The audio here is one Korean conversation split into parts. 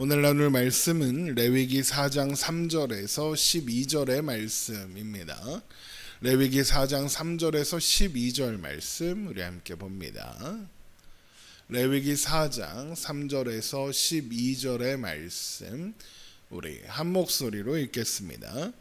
오늘 나눌 말씀은 레위기 4장 3절에서 12절의 말씀입니다. 레위기 4장 3절에서 12절 말씀 우리 함께 봅니다. 레위기 4장 3절에서 12절의 말씀 우리 한 목소리로 읽겠습니다.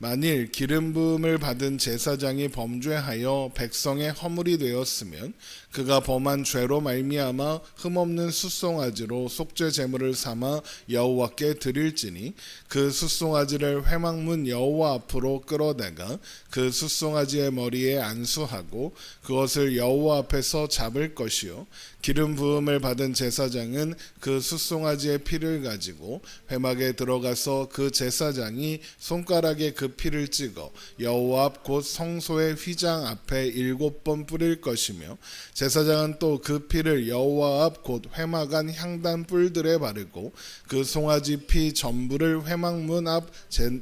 만일 기름 부음을 받은 제사장이 범죄하여 백성의 허물이 되었으면 그가 범한 죄로 말미암아 흠없는 숫송아지로 속죄 제물을 삼아 여호와께 드릴지니 그 숫송아지를 회막문 여호와 앞으로 끌어다가 그 숫송아지의 머리에 안수하고 그것을 여호와 앞에서 잡을 것이요 기름 부음을 받은 제사장은 그 숫송아지의 피를 가지고 회막에 들어가서 그 제사장이 손가락에 그 피를 찍어 여호와 앞 곧 성소의 휘장 앞에 7번 뿌릴 것이며 제사장은 또 그 피를 여호와 앞 곧 회막 안 향단 뿔들에 바르고 그 송아지 피 전부를 회막문 앞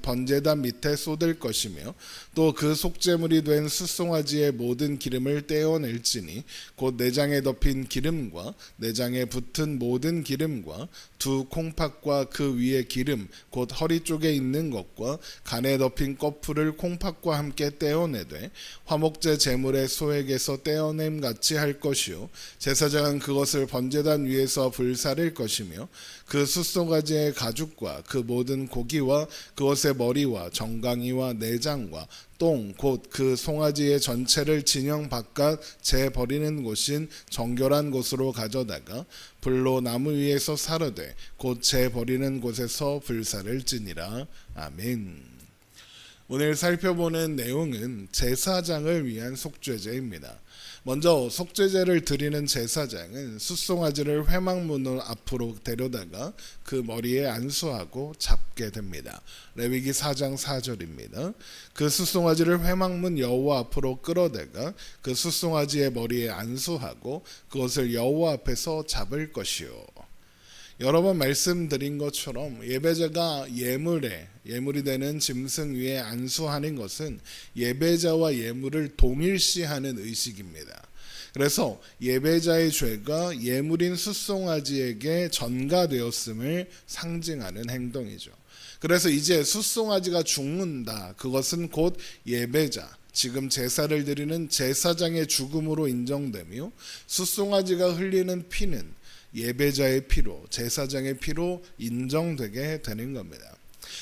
번제단 밑에 쏟을 것이며 또 그 속죄물이 된 숫송아지의 모든 기름을 떼어낼지니 곧 내장에 덮인 기름과 내장에 붙은 모든 기름과 두 콩팥과 그 위에 기름 곧 허리 쪽에 있는 것과 간에 덮인 꺼풀을 콩팥과 함께 떼어내되 화목제 제물의 소액에서 떼어냄 같이 할 것이요 제사장은 그것을 번제단 위에서 불사를 것이며 그 숫송아지의 가죽과 그 모든 고기와 그것의 머리와 정강이와 내장과 똥 곧 그 송아지의 전체를 진영 바깥 재 버리는 곳인 정결한 곳으로 가져다가 불로 나무 위에서 사르되 곧 재 버리는 곳에서 불사를 지니라. 아멘. 오늘 살펴보는 내용은 제사장을 위한 속죄제입니다. 먼저 속죄제를 드리는 제사장은 숫송아지를 회막문 앞으로 데려다가 그 머리에 안수하고 잡게 됩니다. 레위기 4장 4절입니다. 그 숫송아지를 회막문 여호와 앞으로 끌어다가 그 숫송아지의 머리에 안수하고 그것을 여호와 앞에서 잡을 것이요. 여러 번 말씀드린 것처럼 예배자가 예물이 되는 짐승 위에 안수하는 것은 예배자와 예물을 동일시하는 의식입니다. 그래서 예배자의 죄가 예물인 숫송아지에게 전가되었음을 상징하는 행동이죠. 그래서 이제 숫송아지가 죽는다. 그것은 곧 예배자, 지금 제사를 드리는 제사장의 죽음으로 인정되며 숫송아지가 흘리는 피는 예배자의 피로, 제사장의 피로 인정되게 되는 겁니다.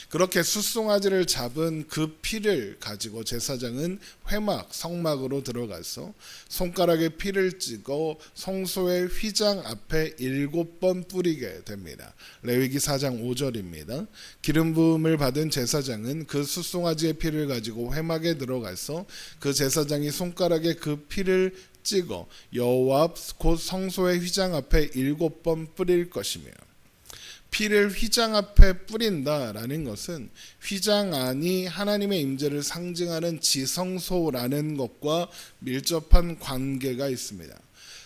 그렇게 숫송아지를 잡은 그 피를 가지고 제사장은 회막, 성막으로 들어가서 손가락에 피를 찍어 성소의 휘장 앞에 7번 뿌리게 됩니다. 레위기 4장 5절입니다. 기름 부음을 받은 제사장은 그 숫송아지의 피를 가지고 회막에 들어가서 그 제사장이 손가락에 그 피를 찍어 여호와 앞 곧 성소의 휘장 앞에 7번 뿌릴 것이며 피를 휘장 앞에 뿌린다라는 것은 휘장 안이 하나님의 임재를 상징하는 지성소라는 것과 밀접한 관계가 있습니다.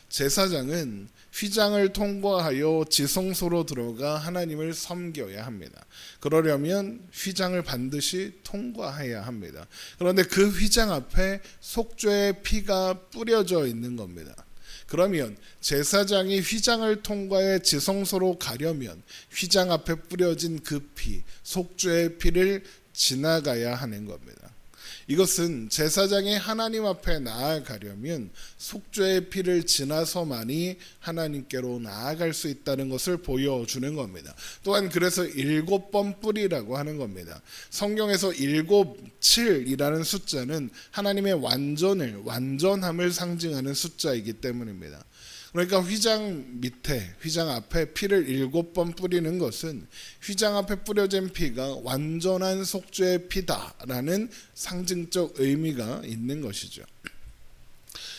제사장은 휘장을 통과하여 지성소로 들어가 하나님을 섬겨야 합니다. 그러려면 휘장을 반드시 통과해야 합니다. 그런데 그 휘장 앞에 속죄의 피가 뿌려져 있는 겁니다. 그러면 제사장이 휘장을 통과해 지성소로 가려면 휘장 앞에 뿌려진 그 피, 속죄의 피를 지나가야 하는 겁니다. 이것은 제사장이 하나님 앞에 나아가려면 속죄의 피를 지나서만이 하나님께로 나아갈 수 있다는 것을 보여주는 겁니다. 또한 그래서 7번 뿌리라고 하는 겁니다. 성경에서 7, 7이라는 숫자는 하나님의 완전함을 상징하는 숫자이기 때문입니다. 그러니까 휘장 밑에, 휘장 앞에 피를 7번 뿌리는 것은 휘장 앞에 뿌려진 피가 완전한 속죄의 피다라는 상징적 의미가 있는 것이죠.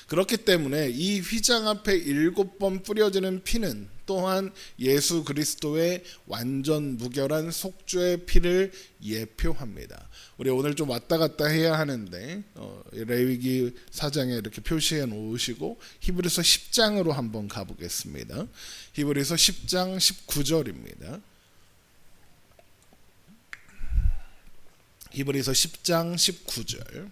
그렇기 때문에 이 휘장 앞에 7번 뿌려지는 피는 또한 예수 그리스도의 완전 무결한 속죄의 피를 예표합니다. 우리 오늘 좀 왔다 갔다 해야 하는데 레위기 4장에 이렇게 표시해 놓으시고 히브리서 10장으로 한번 가보겠습니다. 히브리서 10장 19절입니다. 히브리서 10장 19절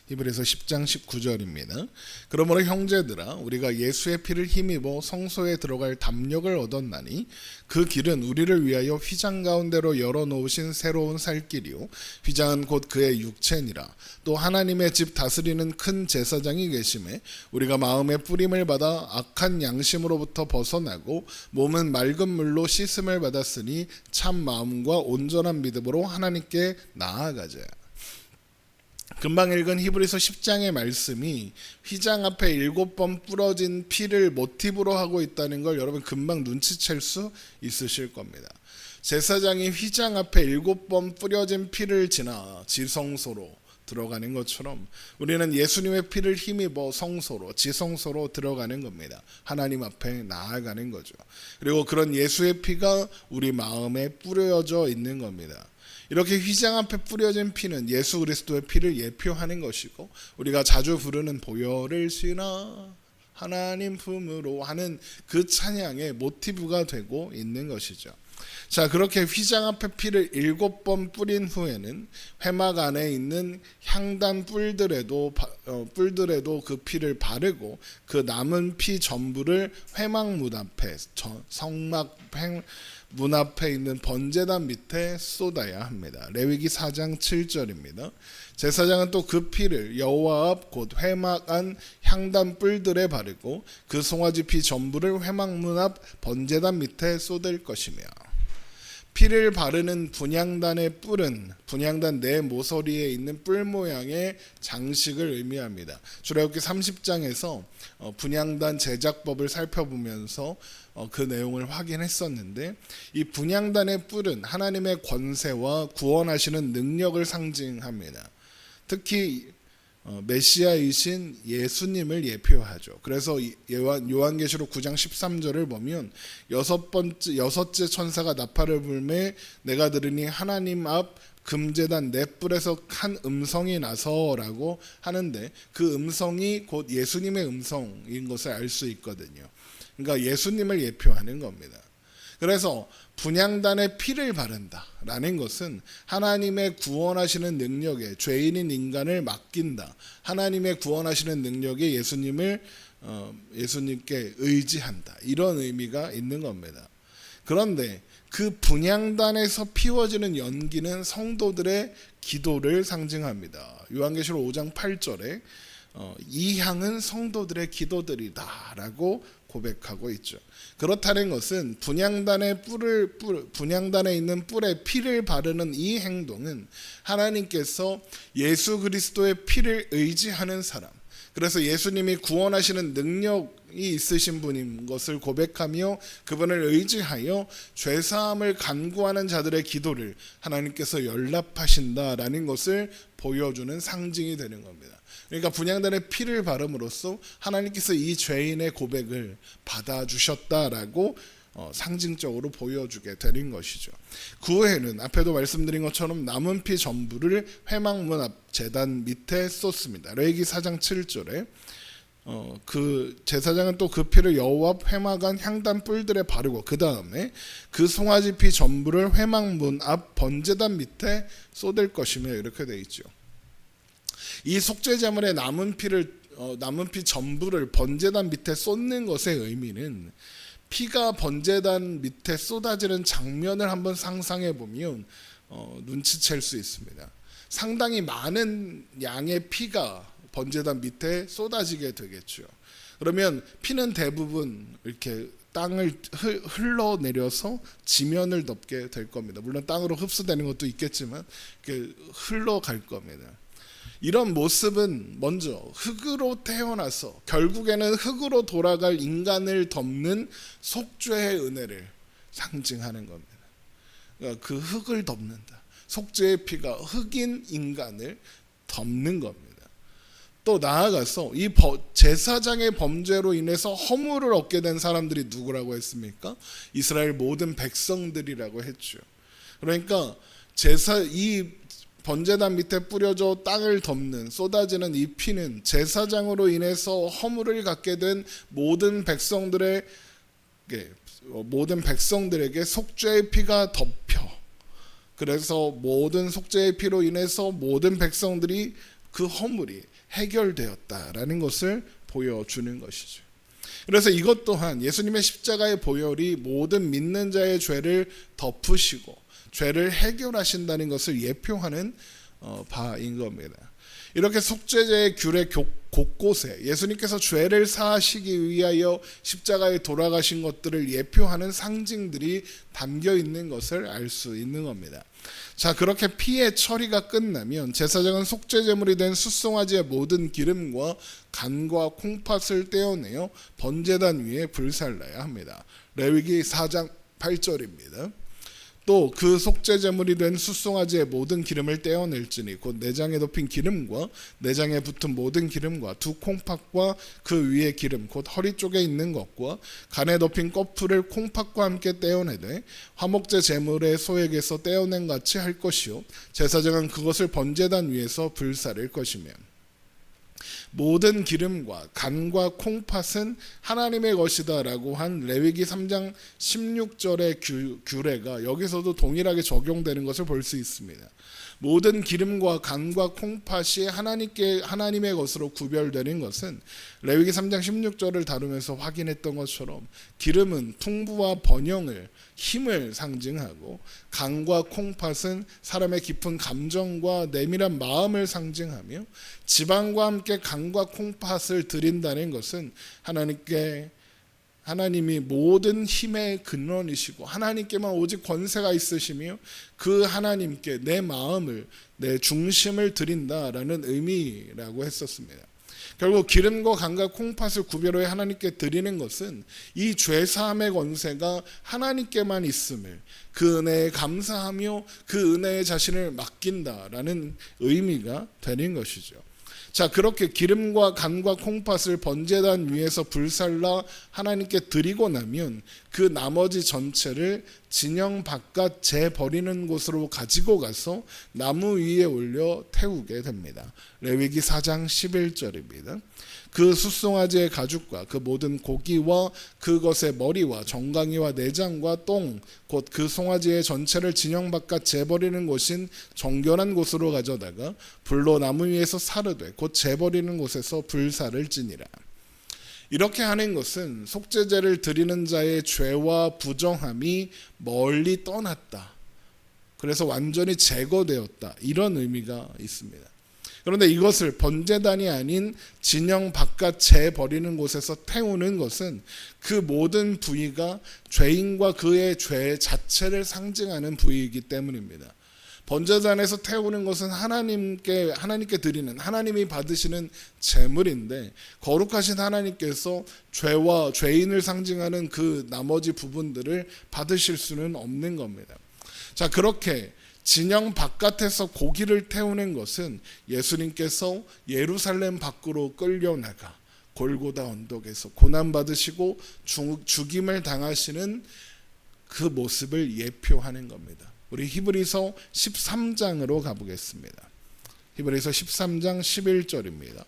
히브리서 10장 19절입니다. 그러므로 형제들아 우리가 예수의 피를 힘입어 성소에 들어갈 담력을 얻었나니 그 길은 우리를 위하여 휘장 가운데로 열어놓으신 새로운 살 길이요 휘장은 곧 그의 육체니라. 또 하나님의 집 다스리는 큰 제사장이 계심에 우리가 마음의 뿌림을 받아 악한 양심으로부터 벗어나고 몸은 맑은 물로 씻음을 받았으니 참 마음과 온전한 믿음으로 하나님께 나아가자. 금방 읽은 히브리서 10장의 말씀이 휘장 앞에 7번 뿌려진 피를 모티브로 하고 있다는 걸 여러분 금방 눈치챌 수 있으실 겁니다. 제사장이 휘장 앞에 7번 뿌려진 피를 지나 지성소로 들어가는 것처럼 우리는 예수님의 피를 힘입어 성소로 지성소로 들어가는 겁니다. 하나님 앞에 나아가는 거죠. 그리고 그런 예수의 피가 우리 마음에 뿌려져 있는 겁니다. 이렇게 휘장 앞에 뿌려진 피는 예수 그리스도의 피를 예표하는 것이고 우리가 자주 부르는 보혈을 지나 하나님 품으로 하는 그 찬양의 모티브가 되고 있는 것이죠. 자, 그렇게 휘장 앞에 피를 7번 뿌린 후에는 회막 안에 있는 향단 뿔들에도 그 피를 바르고 그 남은 피 전부를 회막 문 앞에 성막 문 앞에 있는 번제단 밑에 쏟아야 합니다. 레위기 4장 7절입니다. 제사장은 또 그 피를 여호와 앞 곧 회막 안 향단 뿔들에 바르고 그 송아지 피 전부를 회막 문 앞 번제단 밑에 쏟을 것이며 피를 바르는 분향단의 뿔은 분향단 내 모서리에 있는 뿔 모양의 장식을 의미합니다. 출애굽기 30장에서 분향단 제작법을 살펴보면서 그 내용을 확인했었는데 이 분향단의 뿔은 하나님의 권세와 구원하시는 능력을 상징합니다. 특히 메시아이신 예수님을 예표하죠. 그래서 요한계시록 9장 13절을 보면 여섯째 천사가 나팔을 불매 내가 들으니 하나님 앞 금제단 네 뿔에서 한 음성이 나서라고 하는데 그 음성이 곧 예수님의 음성인 것을 알 수 있거든요. 그러니까 예수님을 예표하는 겁니다. 그래서 분향단에 피를 바른다라는 것은 하나님의 구원하시는 능력에 죄인인 인간을 맡긴다. 하나님의 구원하시는 능력에 예수님께 의지한다. 이런 의미가 있는 겁니다. 그런데 그 분향단에서 피워지는 연기는 성도들의 기도를 상징합니다. 요한계시록 5장 8절에 이 향은 성도들의 기도들이다라고 고백하고 있죠. 그렇다는 것은 분향단에 있는 뿔에 피를 바르는 이 행동은 하나님께서 예수 그리스도의 피를 의지하는 사람, 그래서 예수님이 구원하시는 능력이 있으신 분인 것을 고백하며 그분을 의지하여 죄사함을 간구하는 자들의 기도를 하나님께서 연락하신다라는 것을 보여주는 상징이 되는 겁니다. 그러니까 분향단에 피를 바름으로써 하나님께서 이 죄인의 고백을 받아주셨다라고 상징적으로 보여주게 되는 것이죠. 그 후에는 앞에도 말씀드린 것처럼 남은 피 전부를 회막문 앞 제단 밑에 쏟습니다. 레위기 4장 7절에 그 제사장은 또 그 피를 여호와 앞 회막 안 향단 뿔들에 바르고 그 다음에 그 송아지 피 전부를 회막문 앞 번제단 밑에 쏟을 것이며 이렇게 되어 있죠. 이 속죄제물의 남은 피 전부를 번제단 밑에 쏟는 것의 의미는 피가 번제단 밑에 쏟아지는 장면을 한번 상상해 보면 눈치챌 수 있습니다. 상당히 많은 양의 피가 번제단 밑에 쏟아지게 되겠죠. 그러면 피는 대부분 이렇게 땅을 흘러내려서 지면을 덮게 될 겁니다. 물론 땅으로 흡수되는 것도 있겠지만 이렇게 흘러갈 겁니다. 이런 모습은 먼저 흙으로 태어나서 결국에는 흙으로 돌아갈 인간을 덮는 속죄의 은혜를 상징하는 겁니다. 그러니까 그 흙을 덮는다. 속죄의 피가 흙인 인간을 덮는 겁니다. 또 나아가서 이 제사장의 범죄로 인해서 허물을 얻게 된 사람들이 누구라고 했습니까? 이스라엘 모든 백성들이라고 했죠. 그러니까 이 번제단 밑에 뿌려져 땅을 덮는 쏟아지는 이 피는 제사장으로 인해서 허물을 갖게 된 모든 백성들에게 속죄의 피가 덮여, 그래서 모든 속죄의 피로 인해서 모든 백성들이 그 허물이 해결되었다라는 것을 보여주는 것이죠. 그래서 이것 또한 예수님의 십자가의 보혈이 모든 믿는 자의 죄를 덮으시고 죄를 해결하신다는 것을 예표하는 바인 겁니다. 이렇게 속죄제의 규례 곳곳에 예수님께서 죄를 사하시기 위하여 십자가에 돌아가신 것들을 예표하는 상징들이 담겨 있는 것을 알 수 있는 겁니다. 자, 그렇게 피의 처리가 끝나면 제사장은 속죄제물이 된 숫송아지의 모든 기름과 간과 콩팥을 떼어내어 번제단 위에 불살라야 합니다. 레위기 4장 8절입니다. 또 그 속죄제물이 된 숫송아지의 모든 기름을 떼어낼지니 곧 내장에 덮인 기름과 내장에 붙은 모든 기름과 두 콩팥과 그 위에 기름 곧 허리 쪽에 있는 것과 간에 덮인 꺼풀을 콩팥과 함께 떼어내되 화목제 제물의 소액에서 떼어낸 같이 할 것이요 제사장은 그것을 번제단 위에서 불사를 것이며 모든 기름과 간과 콩팥은 하나님의 것이다 라고 한 레위기 3장 16절의 규례가 여기서도 동일하게 적용되는 것을 볼 수 있습니다. 모든 기름과 간과 콩팥이 하나님의 것으로 구별되는 것은 레위기 3장 16절을 다루면서 확인했던 것처럼 기름은 풍부와 번영을 힘을 상징하고 간과 콩팥은 사람의 깊은 감정과 내밀한 마음을 상징하며 지방과 함께 간과 콩팥을 드린다는 것은 하나님이 모든 힘의 근원이시고 하나님께만 오직 권세가 있으시며 그 하나님께 내 마음을 내 중심을 드린다라는 의미라고 했었습니다. 결국 기름과 간과 콩팥을 구별해 하나님께 드리는 것은 이 죄사함의 권세가 하나님께만 있음을 그 은혜에 감사하며 그 은혜에 자신을 맡긴다라는 의미가 되는 것이죠. 자, 그렇게 기름과 간과 콩팥을 번제단 위에서 불살라 하나님께 드리고 나면 그 나머지 전체를 진영 바깥 재 버리는 곳으로 가지고 가서 나무 위에 올려 태우게 됩니다. 레위기 4장 11절입니다. 그 숫송아지의 가죽과 그 모든 고기와 그것의 머리와 정강이와 내장과 똥 곧 그 송아지의 전체를 진영 바깥 재버리는 곳인 정결한 곳으로 가져다가 불로 나무 위에서 사르되 곧 재버리는 곳에서 불사를 지니라. 이렇게 하는 것은 속죄제를 드리는 자의 죄와 부정함이 멀리 떠났다. 그래서 완전히 제거되었다. 이런 의미가 있습니다. 그런데 이것을 번제단이 아닌 진영 바깥 재버리는 곳에서 태우는 것은 그 모든 부위가 죄인과 그의 죄 자체를 상징하는 부위이기 때문입니다. 번제단에서 태우는 것은 하나님께 드리는 하나님이 받으시는 제물인데 거룩하신 하나님께서 죄와 죄인을 상징하는 그 나머지 부분들을 받으실 수는 없는 겁니다. 자, 그렇게 진영 바깥에서 고기를 태우는 것은 예수님께서 예루살렘 밖으로 끌려나가 골고다 언덕에서 고난받으시고 죽임을 당하시는 그 모습을 예표하는 겁니다. 우리 히브리서 13장으로 가보겠습니다. 히브리서 13장 11절입니다.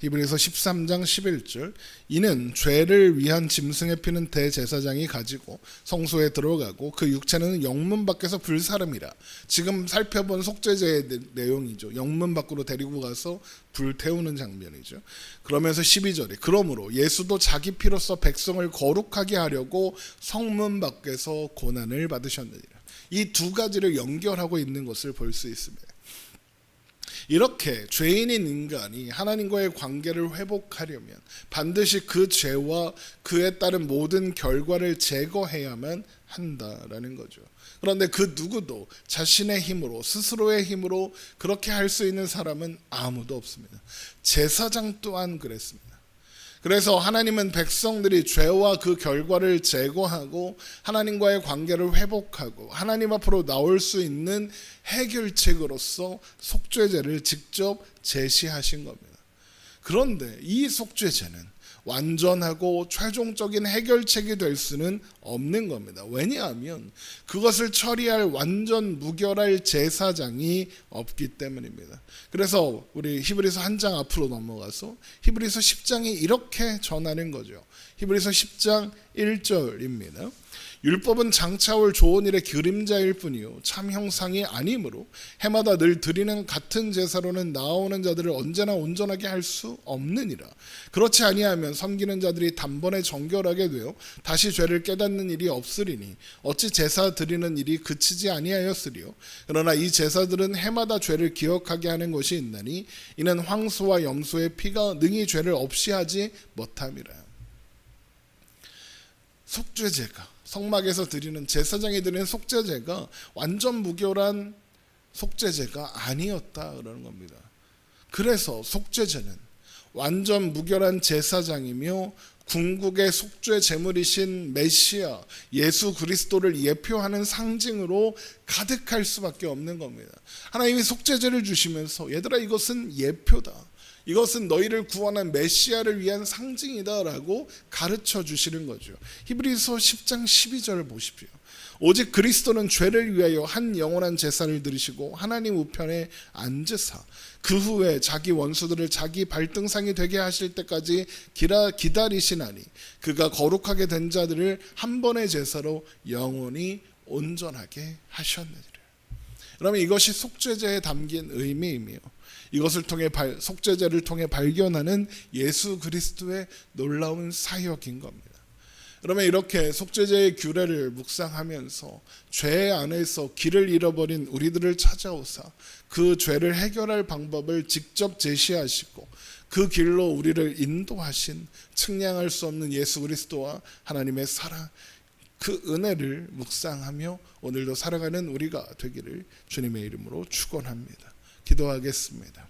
히브리서 13장 11절 이는 죄를 위한 짐승의 피는 대제사장이 가지고 성소에 들어가고 그 육체는 영문 밖에서 불사름이라. 지금 살펴본 속죄제의 내용이죠. 영문 밖으로 데리고 가서 불태우는 장면이죠. 그러면서 12절에 그러므로 예수도 자기 피로써 백성을 거룩하게 하려고 성문 밖에서 고난을 받으셨느니라. 이 두 가지를 연결하고 있는 것을 볼 수 있습니다. 이렇게 죄인인 인간이 하나님과의 관계를 회복하려면 반드시 그 죄와 그에 따른 모든 결과를 제거해야만 한다라는 거죠. 그런데 그 누구도 자신의 힘으로 스스로의 힘으로 그렇게 할 수 있는 사람은 아무도 없습니다. 제사장 또한 그랬습니다. 그래서 하나님은 백성들이 죄와 그 결과를 제거하고 하나님과의 관계를 회복하고 하나님 앞으로 나올 수 있는 해결책으로서 속죄제를 직접 제시하신 겁니다. 그런데 이 속죄제는 완전하고 최종적인 해결책이 될 수는 없는 겁니다. 왜냐하면 그것을 처리할 완전 무결할 제사장이 없기 때문입니다. 그래서 우리 히브리서 한 장 앞으로 넘어가서 히브리서 10장이 이렇게 전하는 거죠. 히브리서 10장 1절입니다. 율법은 장차올 좋은 일의 그림자일 뿐이요 참 형상이 아니므로 해마다 늘 드리는 같은 제사로는 나아오는 자들을 언제나 온전하게 할 수 없느니라. 그렇지 아니하면 섬기는 자들이 단번에 정결하게 되어 다시 죄를 깨닫는 일이 없으리니 어찌 제사 드리는 일이 그치지 아니하였으리요. 그러나 이 제사들은 해마다 죄를 기억하게 하는 것이 있나니 이는 황소와 염소의 피가 능히 죄를 없이 하지 못함이라. 속죄제가 성막에서 드리는 제사장이 드리는 속죄제가 완전 무결한 속죄제가 아니었다 그러는 겁니다. 그래서 속죄제는 완전 무결한 제사장이며 궁극의 속죄 제물이신 메시아 예수 그리스도를 예표하는 상징으로 가득할 수밖에 없는 겁니다. 하나님이 속죄제를 주시면서 얘들아 이것은 예표다. 이것은 너희를 구원한 메시아를 위한 상징이다라고 가르쳐 주시는 거죠. 히브리서 10장 12절을 보십시오. 오직 그리스도는 죄를 위하여 한 영원한 제사를 드리시고 하나님 우편에 앉으사 그 후에 자기 원수들을 자기 발등상이 되게 하실 때까지 기다리시나니 그가 거룩하게 된 자들을 한 번의 제사로 영원히 온전하게 하셨느니라. 그러면 이것이 속죄제에 담긴 의미이며 이것을 통해 속죄제를 통해 발견하는 예수 그리스도의 놀라운 사역인 겁니다. 그러면 이렇게 속죄제의 규례를 묵상하면서 죄 안에서 길을 잃어버린 우리들을 찾아오사 그 죄를 해결할 방법을 직접 제시하시고 그 길로 우리를 인도하신 측량할 수 없는 예수 그리스도와 하나님의 사랑 그 은혜를 묵상하며 오늘도 살아가는 우리가 되기를 주님의 이름으로 축원합니다. 기도하겠습니다.